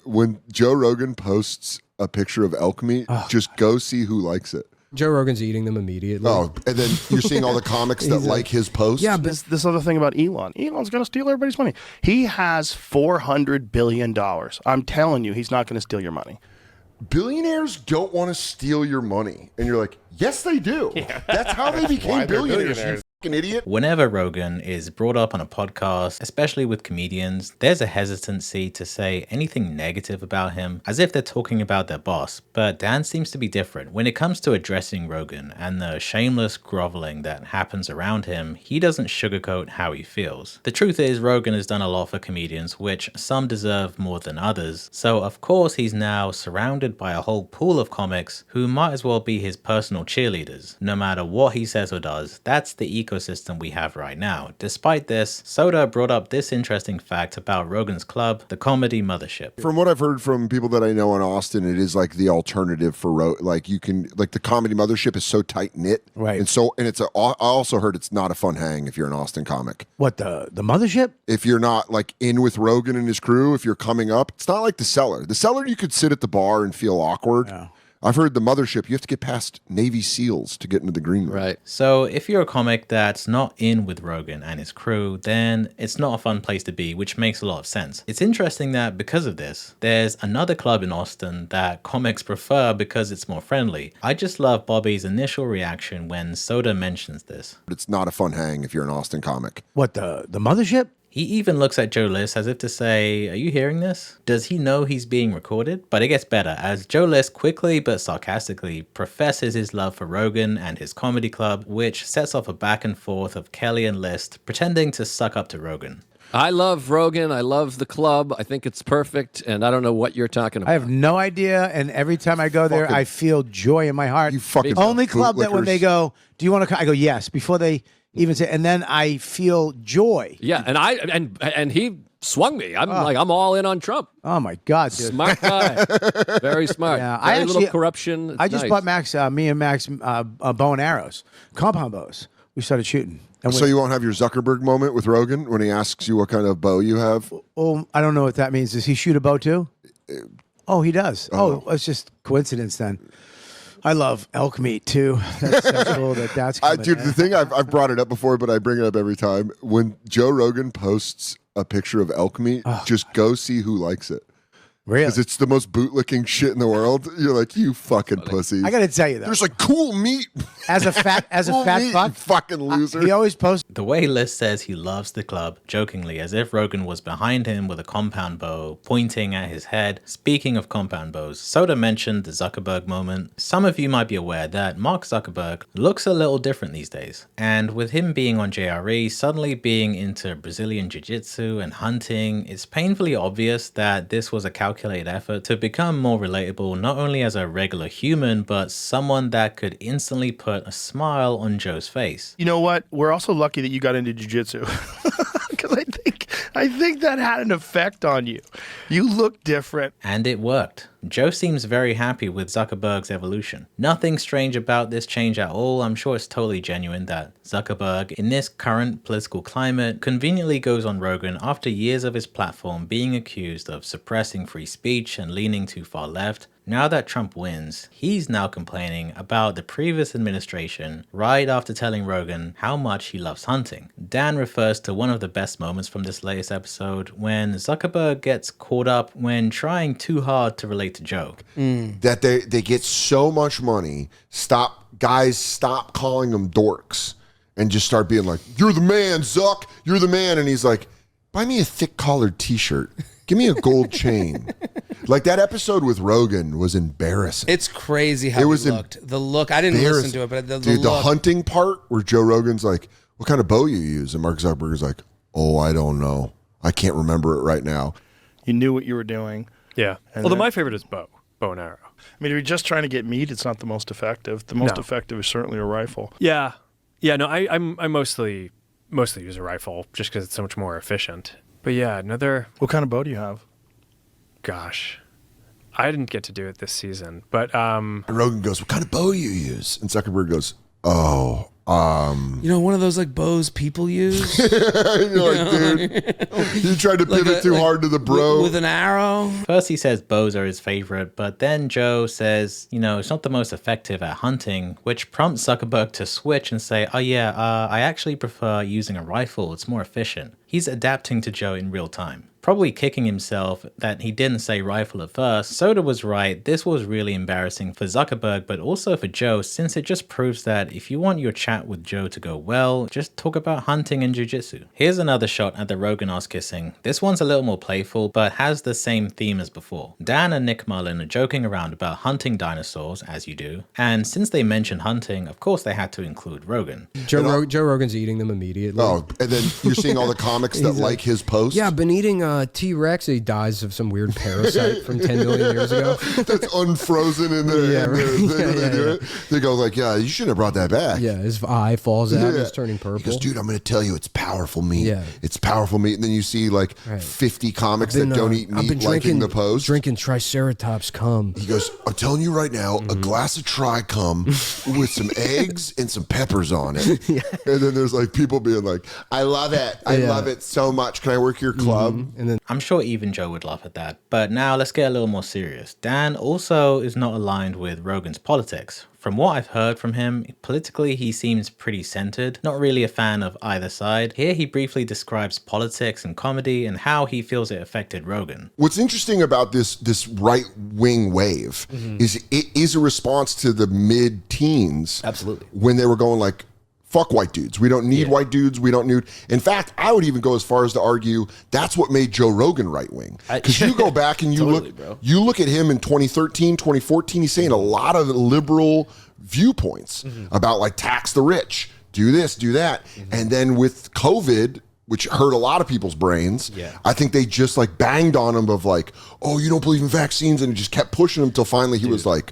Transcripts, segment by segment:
when Joe Rogan posts a picture of elk meat, just go see who likes it. Joe Rogan's eating them immediately. Oh, and then you're seeing all the comics that like his post. Yeah, this other thing about Elon. Elon's going to steal everybody's money. He has $400 billion. I'm telling you, he's not going to steal your money. Billionaires don't want to steal your money. And you're like, yes, they do. Yeah. That's how they became billionaires, you fucking idiot. Whenever Rogan is brought up on a podcast, especially with comedians, there's a hesitancy to say anything negative about him, as if they're talking about their boss. But Dan seems to be different. When it comes to addressing Rogan and the shameless groveling that happens around him, he doesn't sugarcoat how he feels. The truth is, Rogan has done a lot for comedians, which some deserve more than others. So of course he's now surrounded by a whole pool of comics who might as well be his personal cheerleaders. No matter what he says or does, that's the ecosystem we have right now. Despite this, Soder brought up this interesting fact about Rogan's club, the Comedy Mothership. From what I've heard from people that I know in Austin, it is like the alternative for the Comedy Mothership is so tight knit, right? And I also heard it's not a fun hang if you're an Austin comic. What, the Mothership? If you're not like in with Rogan and his crew, if you're coming up, it's not like the Cellar. The Cellar, you could sit at the bar and feel awkward. Yeah. I've heard the Mothership, you have to get past Navy SEALs to get into the green room. Right. So if you're a comic that's not in with Rogan and his crew, then it's not a fun place to be, which makes a lot of sense. It's interesting that because of this, there's another club in Austin that comics prefer because it's more friendly. I just love Bobby's initial reaction when Soder mentions this. It's not a fun hang if you're an Austin comic. What, the Mothership? He even looks at Joe List as if to say, are you hearing this? Does he know he's being recorded? But it gets better as Joe List quickly but sarcastically professes his love for Rogan and his comedy club, which sets off a back and forth of Kelly and List pretending to suck up to Rogan. I love Rogan. I love the club. I think it's perfect, and I don't know what you're talking about. I have no idea, and every time I go there, I feel joy in my heart. You fucking only club that when they go, do you want to come? I go, yes, before they even say, and then I feel joy. Yeah, and he swung me. I'm all in on Trump. Oh my God, dude. Smart guy, very smart. Yeah, very little corruption. I just bought Max, me and Max, bow and arrows, compound bows. We started shooting. And so you won't have your Zuckerberg moment with Rogan when he asks you what kind of bow you have? Oh, I don't know what that means. Does he shoot a bow too? Oh, he does. Oh, it's just coincidence then. I love elk meat too. That's cool. That's dude. The thing I've brought it up before, but I bring it up every time. When Joe Rogan posts a picture of elk meat, just go see who likes it. Really? Because it's the most bootlicking shit in the world. You're like, you fucking pussies. I got to tell you though, there's like cool meat. As a fat meat, fuck, you fucking loser. He always posts. The way List says he loves the club, jokingly, as if Rogan was behind him with a compound bow, pointing at his head. Speaking of compound bows, Soder mentioned the Zuckerberg moment. Some of you might be aware that Mark Zuckerberg looks a little different these days. And with him being on JRE, suddenly being into Brazilian Jiu-Jitsu and hunting, it's painfully obvious that this was a calculated effort to become more relatable, not only as a regular human, but someone that could instantly put a smile on Joe's face. You know what? We're also lucky that you got into jiu-jitsu. Because I think that had an effect on you. You look different. And it worked. Joe seems very happy with Zuckerberg's evolution. Nothing strange about this change at all. I'm sure it's totally genuine that Zuckerberg, in this current political climate, conveniently goes on Rogan after years of his platform being accused of suppressing free speech and leaning too far left. Now that Trump wins, he's now complaining about the previous administration right after telling Rogan how much he loves hunting. Dan refers to one of the best moments from this latest episode when Zuckerberg gets caught up when trying too hard to relate to Joe. That they get so much money, stop calling them dorks and just start being like, you're the man, Zuck, you're the man. And he's like, buy me a thick collared t-shirt. Give me a gold chain. Like that episode with Rogan was embarrassing. It's crazy how it looked. The look, I didn't listen to it, but the Dude, look. the hunting part where Joe Rogan's like, what kind of bow you use? And Mark Zuckerberg is like, oh, I don't know. I can't remember it right now. You knew what you were doing. Yeah. Although my favorite is bow and arrow. I mean, if you're just trying to get meat, it's not the most effective. The most effective is certainly a rifle. Yeah. Yeah, no, I mostly use a rifle just because it's so much more efficient. But yeah, another... What kind of bow do you have? Gosh. I didn't get to do it this season, but... And Rogan goes, what kind of bow you use? And Zuckerberg goes, oh, One of those like Bose people use. You're like, dude, you tried to pivot too hard to the bro. With an arrow. First he says bows are his favorite, but then Joe says, it's not the most effective at hunting, which prompts Zuckerberg to switch and say, I actually prefer using a rifle. It's more efficient. He's adapting to Joe in real time. Probably kicking himself that he didn't say rifle at first. Soder was right. This was really embarrassing for Zuckerberg, but also for Joe, since it just proves that if you want your chat with Joe to go well, just talk about hunting and jiu-jitsu. Here's another shot at the Rogan ass kissing. This one's a little more playful, but has the same theme as before. Dan and Nick Mullen are joking around about hunting dinosaurs, as you do, and since they mentioned hunting, of course they had to include Rogan. Joe Rogan's eating them immediately. Oh, and then you're seeing all the comics that like his post? Yeah, I've been eating T-Rex. He dies of some weird parasite from 10 million years ago. That's unfrozen in there. Yeah, right. They go like, yeah, you shouldn't have brought that back. Yeah, his eye falls out. He's turning purple. He goes, dude, I'm going to tell you, it's powerful meat. Yeah. It's powerful meat. And then you see like 50 comics that don't eat meat liking the post. Drinking Triceratops cum. He goes, I'm telling you right now, a glass of tri-cum with some eggs and some peppers on it. And then there's like people being like, I love it. I love it so much. Can I work your club? And then I'm sure even Joe would laugh at that. But now let's get a little more serious. Dan also is not aligned with Rogan's politics. From what I've heard from him, politically he seems pretty centered, not really a fan of either side. Here he briefly describes politics and comedy and how he feels it affected Rogan. What's interesting about this right-wing wave is it is a response to the mid-teens. Absolutely. When they were going like, fuck white dudes. We don't need white dudes. We don't need... In fact, I would even go as far as to argue that's what made Joe Rogan right-wing. Because you go back and you look at him in 2013, 2014, he's saying a lot of liberal viewpoints about like tax the rich, do this, do that. And then with COVID, which hurt a lot of people's brains, I think they just like banged on him of like, oh, you don't believe in vaccines? And it just kept pushing him until finally he was like,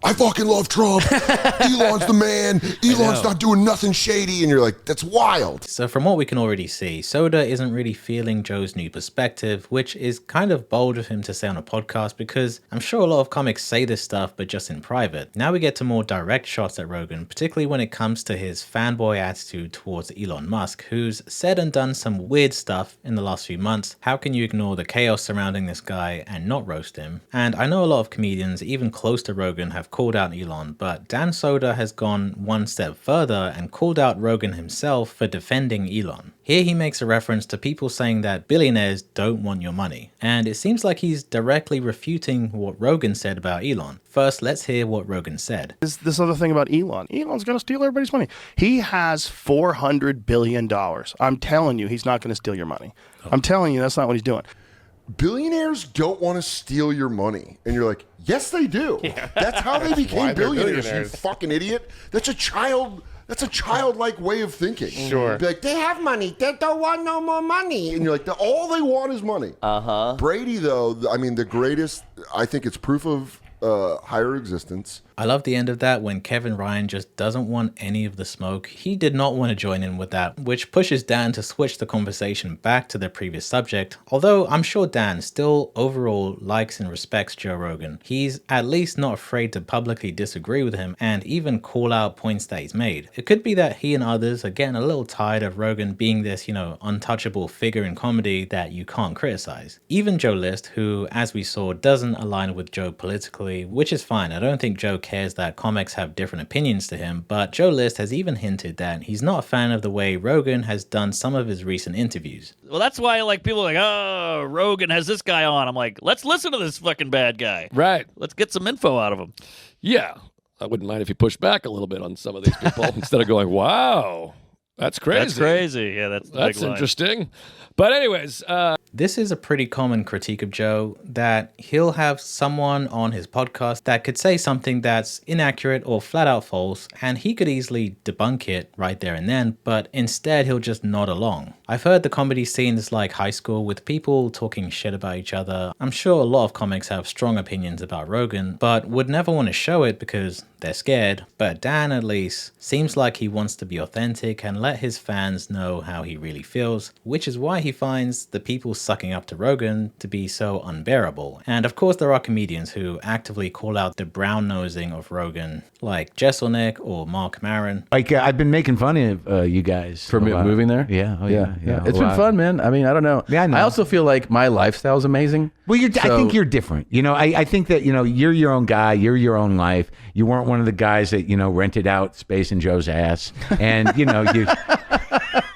I fucking love Trump. Elon's the man. Elon's not doing nothing shady. And you're like, that's wild. So from what we can already see, Soder isn't really feeling Joe's new perspective, which is kind of bold of him to say on a podcast because I'm sure a lot of comics say this stuff, but just in private. Now we get to more direct shots at Rogan, particularly when it comes to his fanboy attitude towards Elon Musk, who's said and done some weird stuff in the last few months. How can you ignore the chaos surrounding this guy and not roast him? And I know a lot of comedians, even close to Rogan, have called out Elon, but Dan Soder has gone one step further and called out Rogan himself for defending Elon. Here he makes a reference to people saying that billionaires don't want your money, and it seems like he's directly refuting what Rogan said about Elon. First, let's hear what Rogan said. This other thing about Elon. Elon's going to steal everybody's money. He has $400 billion. I'm telling you, he's not going to steal your money. I'm telling you, that's not what he's doing. Billionaires don't want to steal your money. And you're like, yes, they do. That's how they became billionaires, you fucking idiot. That's a childlike way of thinking. Sure. Be like, they have money. They don't want no more money. And you're like, all they want is money. Brady, though, I mean, the greatest, I think it's proof of higher existence. I love the end of that when Kevin Ryan just doesn't want any of the smoke. He did not want to join in with that, which pushes Dan to switch the conversation back to the previous subject. Although I'm sure Dan still overall likes and respects Joe Rogan. He's at least not afraid to publicly disagree with him and even call out points that he's made. It could be that he and others are getting a little tired of Rogan being this, untouchable figure in comedy that you can't criticize. Even Joe List, who, as we saw, doesn't align with Joe politically, which is fine. I don't think Joe cares that comics have different opinions to him, but Joe List has even hinted that he's not a fan of the way Rogan has done some of his recent interviews. Well, that's why people are like, oh, Rogan has this guy on. I'm like, let's listen to this fucking bad guy. Right. Let's get some info out of him. Yeah. I wouldn't mind if you pushed back a little bit on some of these people instead of going, wow, that's crazy. That's crazy. Yeah, that's the big line. Interesting. But anyways, this is a pretty common critique of Joe, that he'll have someone on his podcast that could say something that's inaccurate or flat out false, and he could easily debunk it right there and then, but instead he'll just nod along. I've heard the comedy scene is like high school with people talking shit about each other. I'm sure a lot of comics have strong opinions about Rogan, but would never want to show it because they're scared. But Dan, at least, seems like he wants to be authentic and let let his fans know how he really feels, which is why he finds the people sucking up to Rogan to be so unbearable. And of course there are comedians who actively call out the brown-nosing of Rogan, like Jesselnick or Mark Maron. Like I've been making fun of you guys For moving there? Yeah. Oh, yeah. It's been fun, man. I mean, I don't know. Yeah, I know. I also feel like my lifestyle is amazing. Well, I think you're different. You know, I think that, you know, you're your own guy. You're your own life. You weren't one of the guys that, you know, rented out space in Joe's ass. And, you know, you...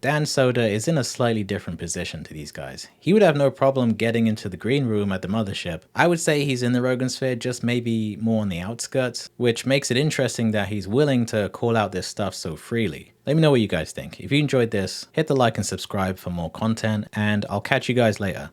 Dan Soder is in a slightly different position to these guys. He would have no problem getting into the green room at the mothership. I would say he's in the Rogan sphere, just maybe more on the outskirts, which makes it interesting that he's willing to call out this stuff so freely. Let me know what you guys think. If you enjoyed this, hit the like and subscribe for more content, and I'll catch you guys later.